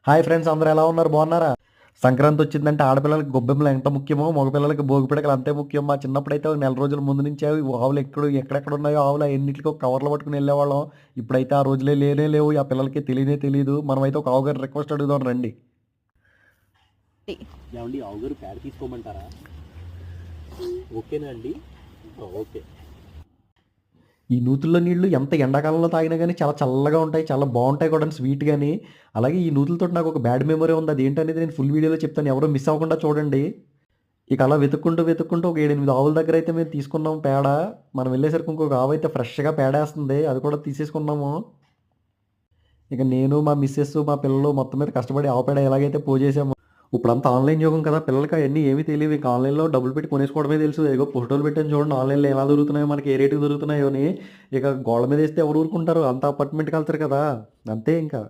Hi friends, అందరూ ఎలా ఉన్నారు? బాగున్నారా? సంక్రాంతి వచ్చిందంటే ఆడపిల్లలకి గొబ్బెమ్మలు ఎంత ముఖ్యమో మగపిల్లలకి భోగి పిడకలు అంతే ముఖ్యం. మా చిన్నప్పుడైతే ఒక నెల రోజుల ముందు నుంచే అవి ఆవులు ఎక్కడెక్కడ ఉన్నాయో ఆవులు అన్నింటికి ఒక కవర్లో పట్టుకుని వెళ్ళేవాళ్ళం. ఇప్పుడైతే ఆ రోజులే లేనే లేవు. ఆ పిల్లలకి తెలియనే తెలియదు. మనమైతే ఒక ఆవుగారి రిక్వెస్ట్ అడుగుదాం రండి. ఏమండి ఆవు గారు ప్యాడ్ తీసుకోమంటారా? ఓకేనా అండి? ఓకే. ఈ నూతుల్లో నీళ్లు ఎంత ఎండాకాలంలో తాగినా కానీ చాలా చల్లగా ఉంటాయి, చాలా బాగుంటాయి కూడా స్వీట్ కానీ. అలాగే ఈ నూతులతో నాకు ఒక బ్యాడ్ మెమరీ ఉంది. అది ఏంటనేది నేను ఫుల్ వీడియోలో చెప్తాను, ఎవరో మిస్ అవ్వకుండా చూడండి. ఇక అలా వెతుక్కుంటూ ఒక 7, 8 ఆవుల దగ్గర అయితే మేము తీసుకున్నాం పేడ. మనం వెళ్ళేసరికి ఇంకొక ఆవు అయితే ఫ్రెష్గా పేడేస్తుంది, అది కూడా తీసేసుకున్నాము. ఇక నేను, మా మిస్సెస్, మా పిల్లలు మొత్తం మీద కష్టపడి ఆవు పేడ ఎలాగైతే పోజేసాము. ఇప్పుడంతా ఆన్లైన్ యుగం కదా, పిల్లలకి అవన్నీ ఏమీ తెలియదు. ఇక ఆన్లైన్లో డబ్బులు పెట్టి కొనేసుకోవడమే తెలుసు. ఏగో ఫోటోలు పెట్టాను చూడండి ఆన్లైన్లో ఎలా దొరుకుతున్నాయో, మనకి ఏ రేటుకి దొరుకుతున్నాయో అని. ఇక గోళ్ళ మీద వేస్తే ఎవరు ఊరుకుంటారు, అంత అపార్ట్మెంట్కి వెళ్తారు కదా, అంతే ఇంకా.